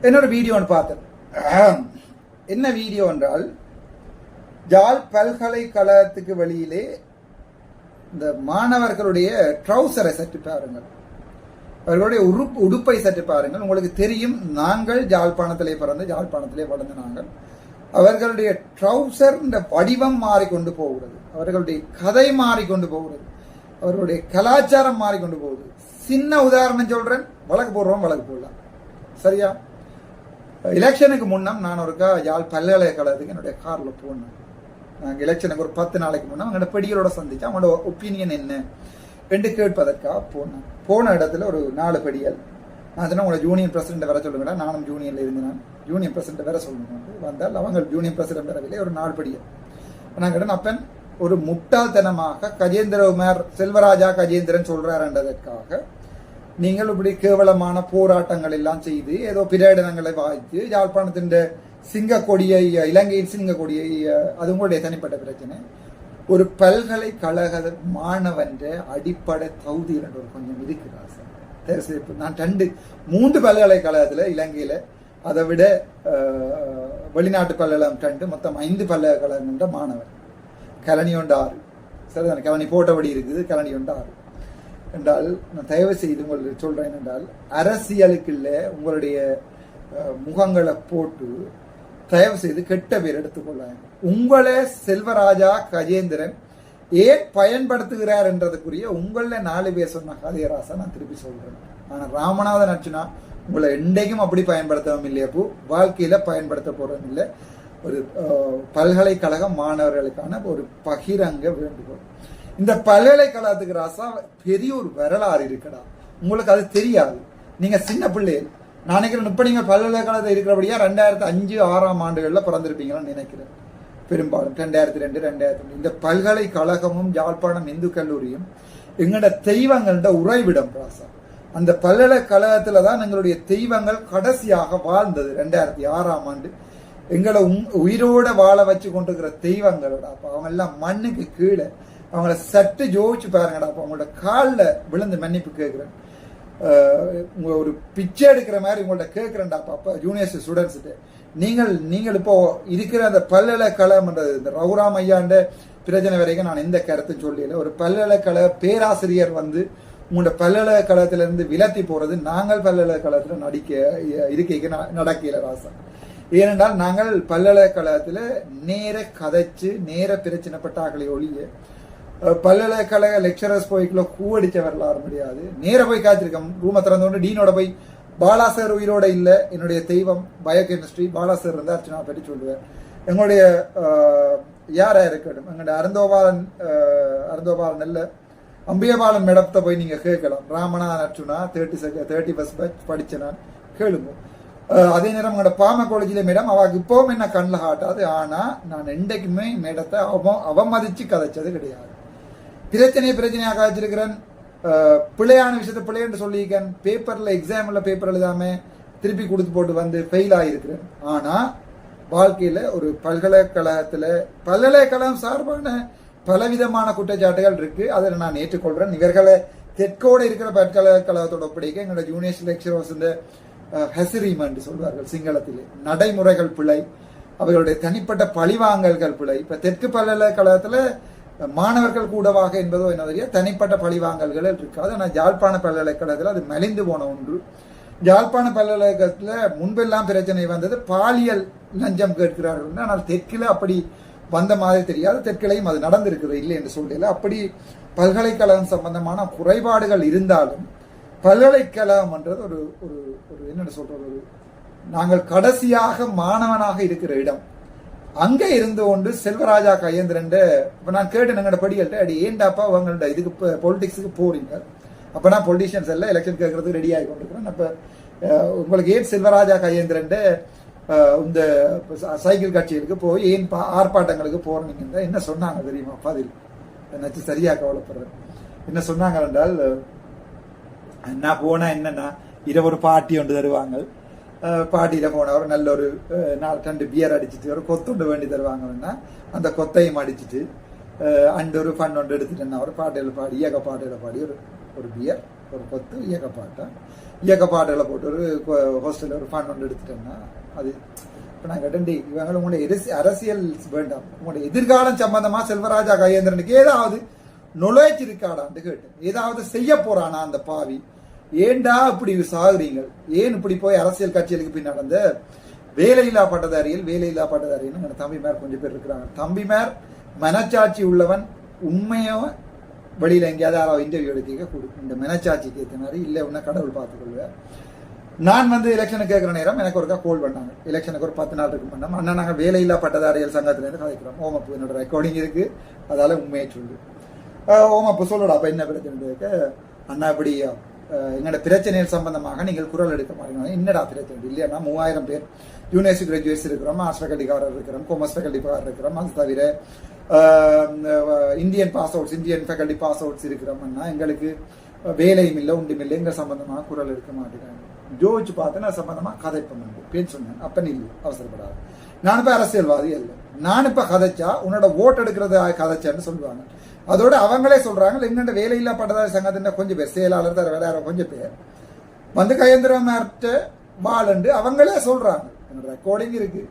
என்னோட வீடியோன்னு பார்த்தேன். என்ன வீடியோ என்றால், ஜாழ் பல்கலைக்கழகத்துக்கு வெளியிலே இந்த மாணவர்களுடைய ட்ரௌசரை சற்று பாருங்கள், அவர்களுடைய உடுப்பை சற்று பாருங்கள். உங்களுக்கு தெரியும், நாங்கள் ஜாழ்ப்பாணத்திலே பிறந்து ஜாழ்ப்பாணத்திலே வளர்ந்த நாங்கள். அவர்களுடைய ட்ரௌசர் இந்த வடிவம் மாறிக்கொண்டு போகிறது, அவர்களுடைய கதை மாறிக்கொண்டு போகிறது, அவர்களுடைய கலாச்சாரம் மாறிக்கொண்டு போகுது. சின்ன உதாரணம் சொல்றேன், வழக்கு போடுறோம், வழக்கு போடலாம், சரியா? எலெக்ஷனுக்கு முன்னம் நான் ஒருக்கா யாழ் பல்கலைக்கழகத்துக்கு என்னுடைய காரில் போனேன். நாங்கள் எலெக்ஷனுக்கு ஒரு 10 நாளைக்கு முன்னே அவங்களோட படிகளோட சந்திச்சு அவங்களோட ஒப்பீனியன் என்ன என்று கேட்பதற்காக போனேன். போன இடத்துல ஒரு 4 படிகள். நான் சொன்னால் உங்களை யூனியன் பிரசிடென்ட் வர சொல்லுங்கடா, நானும் யூனியனில் இருந்தேன், யூனியன் பிரசிடென்ட் வர சொல்லுங்க. வந்தால் அவங்க யூனியன் பிரசிடென்ட் வரவில்லை, ஒரு 4 படிகள். நான் கேட்டேன், அப்பன் ஒரு முட்டாள்தனமாக கஜேந்திரகுமார் செல்வராஜா கஜேந்திரன் சொல்றாருன்றதற்காக நீங்கள் இப்படி கேவலமான போராட்டங்கள் எல்லாம் செய்து ஏதோ பிரேடனங்களை வாய்த்து யாழ்ப்பாணத்தின் சிங்கக்கொடியை, இலங்கையின் சிங்கக்கொடியை, அது உங்களுடைய தனிப்பட்ட பிரச்சனை. ஒரு பல்கலைக்கழக மாணவன் அடிப்படை தகுதி என்ற ஒரு கொஞ்சம் இருக்கிறார் சார். நான் 3 பல்கலைக்கழகத்தில் இலங்கையில், அதை விட வெளிநாட்டு பல்கலைக்கழகம் 2, மொத்தம் 5 பல்கலைக்கழகம் என்ற மாணவன். கலனி ஒன்று 6, சரிதானே? கலனி போட்டபடி இருக்குது, கலனி ஒன்று 6 என்றால், நான் தயவு செய்து உங்களுக்கு சொல்றேன் என்றால், அரசியலுக்கு இல்லை உங்களுடைய முகங்களை போட்டு தயவு செய்து கெட்ட பேர் எடுத்துக்கொள்ள. உங்களே செல்வராஜா கஜேந்திரன் ஏன் பயன்படுத்துகிறார் என்றதுக்குரிய உங்கள 4 பேர் சொன்ன கதையராசா நான் திருப்பி சொல்றேன். ஆனால் ராமநாதன் அர்ச்சுனா உங்களை என்றைக்கும் அப்படி பயன்படுத்தவும் இல்லையா, வாழ்க்கையில பயன்படுத்த போறதும் இல்லை. ஒரு பல்கலைக்கழக மாணவர்களுக்கான ஒரு பகிரங்க வேண்டுகோள். இந்த பல்கலைக்கழகத்துக்கு ராசா பெரிய ஒரு வரலாறு இருக்கடா, உங்களுக்கு அது தெரியாது. நீங்க சின்ன பிள்ளைகள், நான் நினைக்கிறேன், இப்ப நீங்க பல்கலைக்கழகத்தில் இருக்கிறபடியா 2005, 2006 ஆண்டுகள்ல பிறந்திருப்பீங்கன்னு நினைக்கிறேன். பெரும்பாலும் 2002, 2003. இந்த பல்கலைக்கழகமும் யாழ்ப்பாணம் இந்து கல்லூரியும் எங்களோட தெய்வங்கள்ட உறைவிடம் ராசா. அந்த பல்கலைக்கழகத்துல தான் எங்களுடைய தெய்வங்கள் கடைசியாக வாழ்ந்தது. 2006ஆம் ஆண்டு எங்களை உயிரோட வாழ வச்சு கொண்டிருக்கிற தெய்வங்களோட அப்ப அவங்க எல்லாம் மண்ணுக்கு கீழே. அவங்கள சட்டு ஜோதிச்சு பாருங்கடா. அப்ப அவங்களோட காலில் விழுந்து மன்னிப்பு கேட்கிறேன், ஒரு பிச்சை எடுக்கிற மாதிரி உங்கள்ட்ட கேட்கிறேன்டா. அப்ப யூனிவர்சிட்டி ஸ்டூடெண்ட்ஸ்ட்டு நீங்கள் இப்போ இருக்கிற அந்த பல்கலைக்கழகம்ன்றது, இந்த ரகுராம் ஐயாண்ட பிரச்சனை வரைக்கும் நான் எந்த கருத்தும் சொல்லல. ஒரு பல்கலைக்கழக பேராசிரியர் வந்து உங்களோட பல்கலைக்கழகத்திலிருந்து விலத்தி போறது நாங்கள் பல்கலைக்கழகத்தில் இருக்கைக்கு நடக்கல ராசா. ஏனென்றால் நாங்கள் பல்கலைக்கழகத்தில் நேர கதைச்சு நேர பிரச்சனைப்பட்டாக்களை ஒழிய பல்கலைக்கழக லெக்சரர்ஸ் போய்க்குள்ள கூவடிச்ச வரலாறு முடியாது. நேர போய் காய்ச்சிருக்கோம், ரூமை திறந்தோண்டு டீனோட போய் பாலாசர் உயிரோட இல்லை, என்னுடைய தெய்வம் பயோகெமிஸ்ட்ரி பாலாசர் இருந்தா அர்ச்சனா பற்றி சொல்லுவேன். எங்களுடைய யாரா இருக்கட்டும், எங்களுடைய அருந்தோபாலன் இல்ல அம்பியபாலன் மேடத்தை போய் நீங்க கேட்கலாம். ராமநாதன் அர்ச்சுனா 30 படிச்ச நான் கேளுங்க. அதே நேரம் எங்களோட பாம காலேஜில மேடம் அவக்கு இப்பவும் என்ன கண்ணில் காட்டாது. ஆனா நான் என்றைக்குமே மேடத்தை அவமதிச்சு கதைச்சது கிடையாது. பிரச்சனையாக வச்சிருக்கிறேன், பிள்ளையான விஷயத்த பிள்ளைன்னு சொல்லியிருக்கேன். பேப்பர்ல எக்ஸாம்ல பேப்பர் எழுதாம திருப்பி கொடுத்து போட்டு வந்து ஃபெயில் ஆகிருக்கிறேன். ஆனா வாழ்க்கையில ஒரு பல்கலைக்கழகம் சார்பான பலவிதமான குற்றச்சாட்டுகள் இருக்கு, அதை நான் ஏற்றுக்கொள்றேன். இவர்களை தெற்கோட இருக்கிற பல்கலைக்கழகத்தோட ஒப்படைக்க எங்களோட ஜூனியர் லெக்சரர்ஸ் ஹெசரிமெண்ட் சொல்வார்கள் சிங்களத்திலே, நடைமுறைகள் பிழை, அவர்களுடைய தனிப்பட்ட பழிவாங்கல்கள் பிழை. இப்ப தெற்கு பல்கலைக்கழகத்துல மாணவர்கள் கூடவாக என்பதோ என்ன தனிப்பட்ட பழிவாங்கல்கள் இருக்காது. ஆனால் யாழ்ப்பாண பல்கலைக்கழகத்தில் அது மெலிந்து போன ஒன்று. யாழ்ப்பாண பல்கலைக்கழகத்துல முன்பெல்லாம் பிரச்சனை வந்தது, பாலியல் லஞ்சம் கேட்கிறார்கள். ஆனால் தெற்கில அப்படி வந்த மாதிரி தெரியாது, தெற்கிலையும் அது நடந்திருக்குது இல்லை என்று சொல்லல. அப்படி பல்கலைக்கழகம் சம்பந்தமான குறைபாடுகள் இருந்தாலும் பல்கலைக்கழகம் என்றது ஒரு ஒரு என்ன சொல்றது, நாங்கள் கடைசியாக மாணவனாக இருக்கிற இடம். அங்க இருந்து கொண்டு செல்வராஜா கஜேந்திரன் இப்ப நான் கேட்டேன் எங்கட படிகள்கிட்ட, அடி ஏண்டாப்பா அவங்கள்ட்ட இதுக்கு பொலிட்டிக்ஸுக்கு போறீங்க, அப்ப நான் பொலிட்டிஷியன்ஸ் எல்லாம் எலெக்ஷன் கேட்கறதுக்கு ரெடி ஆகி கொண்டிருக்கிறேன். அப்ப உங்களுக்கு ஏன் செல்வராஜா கஜேந்திரன் இந்த சைக்கிள் கட்சிகளுக்கு போய் ஏன் ஆர்ப்பாட்டங்களுக்கு போறீங்க என்ன சொன்னாங்க தெரியுமா? பதில் நினைச்சு சரியா கவலைப்படுறேன். என்ன சொன்னாங்க என்றால், நான் போனா என்னன்னா இரவு ஒரு பாட்டி ஒன்று தருவாங்க, பாட்டியில போனவர் நல்ல ஒரு 4-2 பியர் அடிச்சுட்டு ஒரு கொத்துண்டு வேண்டி தருவாங்கன்னா அந்த கொத்தையும் அடிச்சுட்டு அண்டு ஒரு ஃபன் ஒன்று எடுத்துட்டேன்னா ஒரு பாட்டையில பாடி இயக்க பாட்டையில பாடி ஒரு பியர் ஒரு 10 இயக்கப்பாட்டுகளை போட்டு ஒரு ஹாஸ்டலில் ஒரு ஃபண்ட் ஒன்று எடுத்துட்டேன்னா அது இப்போ நான் கேட்டேன் இவங்க உங்களுடைய அரசியல் வேண்டாம், உங்களுடைய எதிர்காலம் சம்பந்தமா செல்வராஜா கஜேந்திரனுக்கு ஏதாவது நுழைச்சு இருக்காடான்னு கேட்டேன். ஏதாவது செய்ய போறானா அந்த பாவி? ஏண்டா இப்படி சாகுறீங்க? ஏன் இப்படி போய் அரசியல் கட்சிகளுக்கு பின் நடந்த வேலையில்லா பட்டதாரிகள் தம்பிமார் கொஞ்சம் பேர் இருக்கிறாங்க. தம்பிமார் மனச்சாட்சி உள்ளவன், உண்மையோ வெளியில எங்கேயாவது யாராவது இன்டர்வியூ எடுக்க கொடு. இந்த மனச்சாட்சிக்கு ஏற்ற மாதிரி இல்லை உன்ன கடவுள் பார்த்துக்கொள்வேன். நான் எலெக்ஷனுக்கு கேட்குற நேரம் எனக்கு ஒருக்கா கோல் பண்ணாங்க. எலெக்ஷனுக்கு ஒரு 10 நாள் இருக்கு பண்ணோம். அண்ணா நாங்கள் வேலையில்லா பட்டதாரிகள் சங்கத்திலேருந்து கதைக்கிறோம். ஓமப்பு என்னோட ரெக்கார்டிங் இருக்கு, அதால உண்மையை சொல்லு. ஓமப்பு சொல்லடா அப்போ என்ன பிரச்சனை? அண்ணா இப்படி எங்களோட பிரச்சனைகள் சம்பந்தமாக நீங்கள் குரல் எடுக்க மாட்டீங்க. என்னடா பிரச்சனை? இல்லையா 3000 பேர் யூனிவர்சிட்டி கிராஜுவேட்ஸ் இருக்கிறோம், மாஸ்டர் ஃபேக்கல்டிக்காரர் இருக்கிறோம், காமர்ஸ் ஃபேக்கல்டிக்காரர் இருக்கிறோம். அது தவிர இந்தியன் ஃபேக்கல்டி பாஸ் அவுட்ஸ் இருக்கிறோம்னா எங்களுக்கு வேலையும் இல்லை ஒன்றும் இல்லை. எங்கள் சம்பந்தமாக குரல் எடுக்க மாட்டேங்கிறாங்க. ஜோதிச்சு பார்த்து நான் சம்பந்தமாக கதைப்பேன் பேர் சொன்னேன். அப்போ நீ அவசரப்படாது. நான் இப்போ அரசியல்வாதி இல்லை. நான் இப்போ கதைச்சா உன்னோட ஓட்டு எடுக்கிறது கதைச்சான்னு சொல்லுவாங்க. அதோட அவங்களே சொல்றாங்க எங்கண்ட வேலையில்லா பட்டதாரி சங்கத்தின் கொஞ்சம் பேர் செயலாளர் தர வேற கொஞ்சம் பேர் கஜேந்திரமார்ட்ட வாழண்டு அவங்களே சொல்றாங்க. ரெக்கார்டிங் இருக்கு.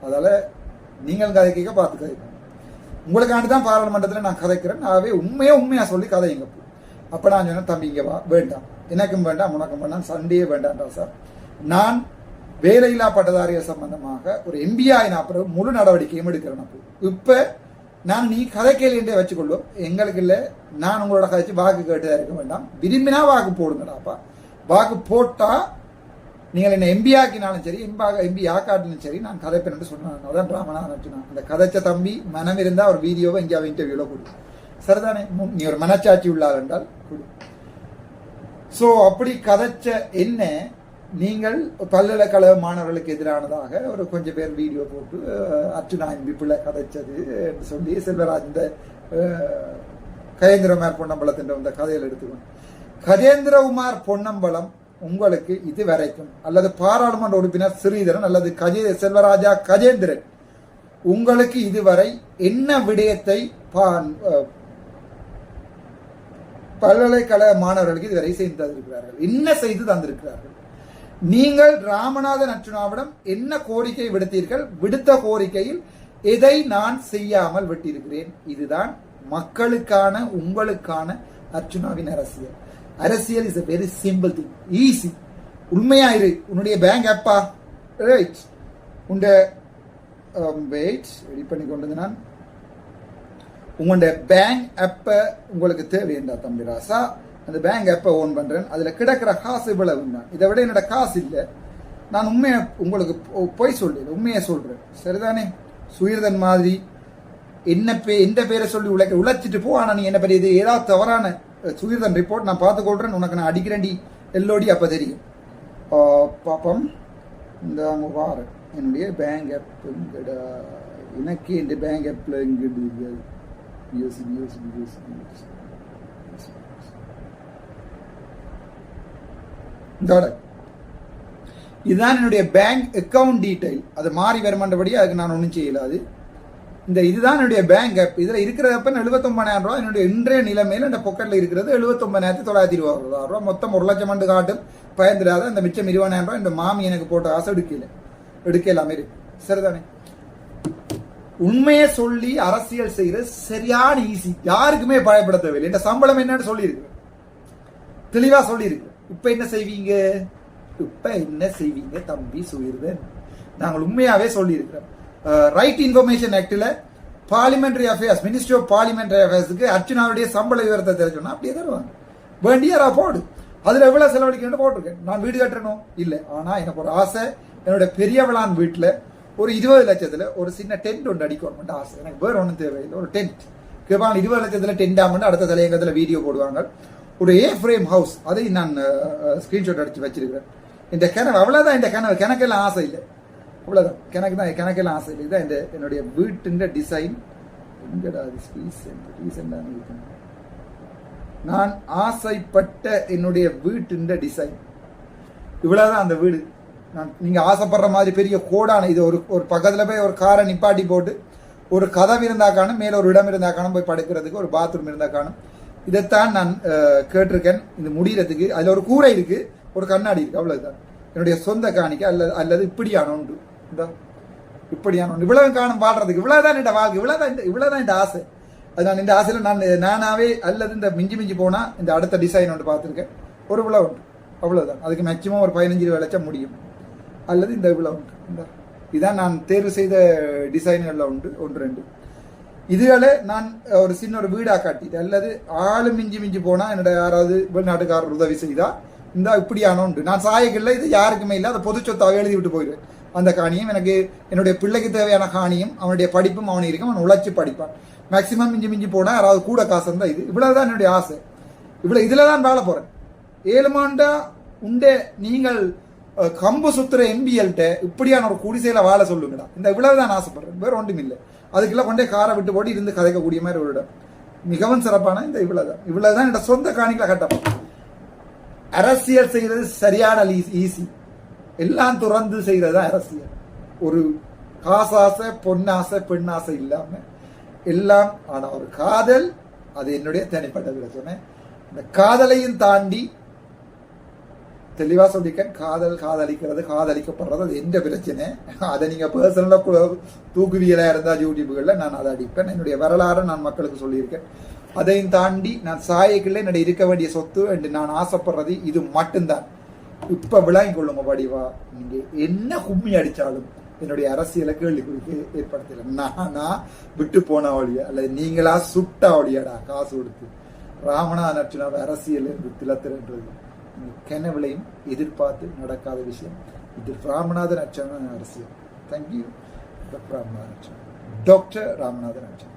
அதால நீங்கள் கதைக்க பார்த்து கதைக்கணும். உங்களுக்காண்டி தான் பாராளுமன்றத்தில் நான் கதைக்கிறேன். ஆகவே உண்மையா சொல்லி கதைங்க. அப்ப நான் சொன்னேன், தம்பி இங்க வா, வேண்டாம், எனக்கும் வேண்டாம் உனக்கும் வேண்டாம், சண்டையே வேண்டாம்டா சார். நான் வேலையில்லா பட்டதாரிகள் சம்பந்தமாக ஒரு எம்பிஆய் அப்புறம் முழு நடவடிக்கையும் எடுக்கிறேன். இப்ப நான் நீ கதை கேள்வின்றே வச்சுக்கொள்ளும், எங்களுக்கு இல்லை. நான் உங்களோட கதைச்சு வாக்கு கேட்டுதான் இருக்க வேண்டாம். விரும்பினா வாக்கு போடுங்கடாப்பா. வாக்கு போட்டா நீங்கள் என்ன எம்பி ஆக்கினாலும் சரி, எம்பி ஆக்காட்டிலும் சரி, நான் கதைப்பேன் என்று சொன்னாங்க. அதான் ராமநாதன். அந்த கதைச்ச தம்பி மனம் இருந்தா ஒரு வீடியோவை எங்கேயாவது இன்டர்வியூல கொடு. சரிதானே? நீ ஒரு மனச்சாட்சி உள்ளார் என்றால் கொடு. சோ அப்படி கதைச்ச என்ன நீங்கள் பல்கலைக்கழக மாணவர்களுக்கு எதிரானதாக ஒரு கொஞ்சம் பேர் வீடியோ போட்டு அர்ச்சுனா எம்பி பிள்ளை கதைச்சது என்று சொல்லி செல்வராஜ் இந்த கஜேந்திரகுமார் பொன்னம்பலத்தின் இந்த கதையில் எடுத்துக்கணும். கஜேந்திரகுமார் பொன்னம்பலம் உங்களுக்கு இது வரைக்கும் அல்லது பாராளுமன்ற உறுப்பினர் ஸ்ரீதரன் அல்லது செல்வராஜா கஜேந்திரன் உங்களுக்கு இதுவரை என்ன விடயத்தை பல்கலைக்கழக மாணவர்களுக்கு இதுவரை செய்து தந்திருக்கிறார்கள்? என்ன செய்து தந்திருக்கிறார்கள்? நீங்கள் ராமநாதன் அர்ச்சுனாவிடம் என்ன கோரிக்கை விடுத்தீர்கள்? விடுத்த கோரிக்கையில் எதை நான் செய்யாமல் விட்டிருக்கிறேன்? இதுதான் மக்களுக்கான உங்களுக்கான அர்ச்சுனாவின் அரசியல். அரசியல் is a very simple thing, easy. உண்மையாயிரு. உன்னுடைய பேங்க் அப்பா ரைட் உண்ட வெயிட் ரெடி பண்ணி கொண்டு நான் உங்களுடைய பேங்க் அப்ப உங்களுக்கு தேவையா தம்பி ராசா? அந்த பேங்க் அப்ப ஓன் பண்றேன். அதுல கிடக்கிற காசு இவ்வளவு தான். இதை விட என்னோட காசு இல்லை. நான் உண்மையை உங்களுக்கு பொய் சொல்றேன், உண்மையை சொல்றேன். சரிதானே? சுயர்தன் மாதிரி எந்த பேரை சொல்லி உழைச்சிட்டு போ. ஆனா நீ என்ன பெரிய ஏதாவது தவறான சுயர்தன் ரிப்போர்ட் நான் பார்த்துக்கொள்றேன், உனக்கு நான் அடிக்கிறேன்டி எல்லோடி. அப்ப தெரியும். பாப்பம் இந்த அங்க வாரு என்னுடைய பேங்க் ஆப் எனக்கு இந்த பேங்க் ஆப்ல இதுதான் என்னுடைய பேங்க் அக்கவுண்ட் டீடைல். அது மாறி வருமானபடி அதுக்கு நான் ஒன்றும் செய்யலாது. இதுதான் என்னுடைய பேங்க் ஆப். இதுல இருக்கிறப்ப 79,000 ரூபாய் என்னுடைய இன்றைய நிலைமையில இந்த பொக்கெட்ல இருக்கிறது 79,920 ரூபாய். மொத்தம் 1 லட்சம் ஆண்டு காட்டும் பயந்துடாத இந்த மிச்சம் 20,000 ரூபாய் இந்த மாமி எனக்கு போட்ட ஆசை எடுக்கலாமே இருக்கு. சரிதானே? உண்மையை சொல்லி அரசியல் செய்யறது சரியான ஈஸி. யாருக்குமே பயப்பட தேவையில்லை. இந்த சம்பளம் என்னன்னு சொல்லி இருக்கு, தெளிவா சொல்லி இருக்கு. இப்ப என்ன செய்வீங்க தம்பி சுயர்தன்? நாங்கள் உண்மையாவே சொல்லி இருக்கிறோம். ரைட் இன்ஃபர்மேஷன் ஆக்ட்ல parliamentary affairs, ministry of parliamentary அஃபேர்ஸுக்கு அர்ச்சுனாவுடைய சம்பள விவரத்தை தெரிஞ்சோம்னா அப்படியே தருவாங்க. வேண்டியாரா போடு. அதுல எவ்வளவு செலவழிக்கணும் போட்டிருக்கேன். நான் வீடு கட்டணும் இல்லை, ஆனா எனக்கு ஒரு ஆசை. என்னோட பெரியவளான் வீட்டுல ஒரு 20 லட்சத்துல ஒரு சின்ன டென்ட் ஒன்று அடிக்கணும் ஆசை. எனக்கு வேற ஒன்றும் தேவையில்லை. ஒரு டென்ட் கேட்பாங்க. 20 லட்சத்துல டென்ட் ஆகும்னு அடுத்த தலையங்கத்துல வீடியோ போடுவாங்க. ஒரு ஃப்ரேம் ஹவுஸ், அதை நான் ஸ்கிரீன்ஷாட் அடிச்சு வச்சிருக்கிறேன். இந்த கனவு அவ்வளவுதான். இந்த கனவு கணக்கெல்லாம் ஆசை இல்லை. அவ்வளவுதான். கணக்கெல்லாம் ஆசை இல்லை. இதான் என்னுடைய வீட்டின் டிசைன். நான் ஆசைப்பட்ட என்னுடைய வீட்டின் டிசைன் இவ்வளவுதான். அந்த வீடு நீங்க ஆசைப்படுற மாதிரி பெரிய கோடான இது ஒரு பக்கத்துல போய் ஒரு காரை நிப்பாட்டி போட்டு ஒரு கதவு இருந்தா காணும், மேல ஒரு இடம் இருந்தா காணும், போய் படுக்கிறதுக்கு ஒரு பாத்ரூம் இருந்தா காணும். இதைத்தான் நான் கேட்டிருக்கேன். இந்த முடிகிறதுக்கு அதில் ஒரு கூரை இருக்கு, ஒரு கண்ணாடி இருக்கு, அவ்வளவுதான் என்னுடைய சொந்த காணிக்கை. அல்லது இப்படியான உண்டு, இந்த இப்படியான ஒன்று இவ்வளவு காணும் வாழ்றதுக்கு. இவ்வளவுதான் இந்த வாழ்க்கை, இவ்வளவுதான் இந்த ஆசை. அது நான் இந்த ஆசையில நானாவே அல்லது இந்த மிஞ்சி போனா இந்த அடுத்த டிசைன் ஒன்று பார்த்துருக்கேன், ஒரு இவ்வளவு உண்டு, அவ்வளவுதான். அதுக்கு மேக்சிமம் ஒரு 15 லட்சம் முடியும். அல்லது இந்த இவ்வளவு உண்டு, இந்த இதான் நான் தேர்வு செய்த டிசைன்கள்ல உண்டு, 1-2. இதுகளை நான் ஒரு சின்ன ஒரு வீடா காட்டிட்டு, அல்லது ஆளு மிஞ்சி போனா என்னோட யாராவது வெளிநாட்டுக்காரர் உதவி செய்தா இந்த இப்படியான உண்டு. நான் சாயக்கல்ல இது யாருக்குமே இல்லை, அதை பொது சொத்தாக எழுதி விட்டு போயிடுவேன். அந்த காணியும் எனக்கு என்னுடைய பிள்ளைக்கு தேவையான காணியும் அவனுடைய படிப்பும் அவனுக்கு இருக்கும், அவன் உழைச்சி படிப்பான். மேக்சிமம் மிஞ்சி போனா யாராவது கூட காசு இருந்தா இது இவ்வளவுதான் என்னுடைய ஆசை. இதுல தான் வாழ போறேன். 7 மாண்டா உண்டே நீங்கள் கம்பு சுத்துற எம்பிஎல்ட்ட இப்படியான ஒரு குடிசையில வாழ சொல்லுங்கடா. இந்த இவ்வளவுதான் ஆசைப்படுறேன், வேற ஒன்றும் இல்லை. அதுக்குள்ள கொண்டே காரை விட்டு போட்டு இருந்து கதைக்கக்கூடிய மாதிரி ஒரு இடம். மிகவும் சிறப்பான இந்த இவ்வளவுதான் என்னோட சொந்த காணிக்கல கட்டப்படும். அரசியல் செய்யறது சரியான ஈஸி, எல்லாம் துறந்து செய்யறது அரசியல். ஒரு காசாசை, பொன்னாசை, பெண்ணாசை இல்லாம எல்லாம். ஆனா ஒரு காதல், அது என்னுடைய தனிப்பட்ட பிரச்சனை. இந்த காதலையும் தாண்டி தெளிவா சொல்லிக்க, காதலிக்கிறது, காதலிக்கப்படுறது அது எந்த பிரச்சனை. அதை நீங்க பர்சனலா தூக்குவியலா இருந்தா யூடியூப்கள்ல நான் அதை அடிப்பேன். என்னுடைய வரலாறு நான் மக்களுக்கு சொல்லியிருக்கேன். அதையும் தாண்டி நான் சாயக்குள்ள என்னுடைய இருக்க வேண்டிய சொத்து என்று நான் ஆசைப்படுறது இது மட்டும்தான். இப்ப விளங்கி கொள்ளுங்க படிவா, நீங்க என்ன கும்மி அடிச்சாலும் என்னுடைய அரசியலை கேள்விக்குறிக்கு ஏற்படுத்தல. நானா விட்டு போன வழியா அல்லது நீங்களா சுட்டா வழியாடா காசு கொடுத்து ராமநாதன் அர்ச்சனாவை அரசியல் என்று திலத்திரன்றது கனவுலையும் எதிர்பார்த்து நடக்காத விஷயம். இது ராமநாதன் அர்ச்சனா அரசியல். Thank you doctor Ramanathan Archana.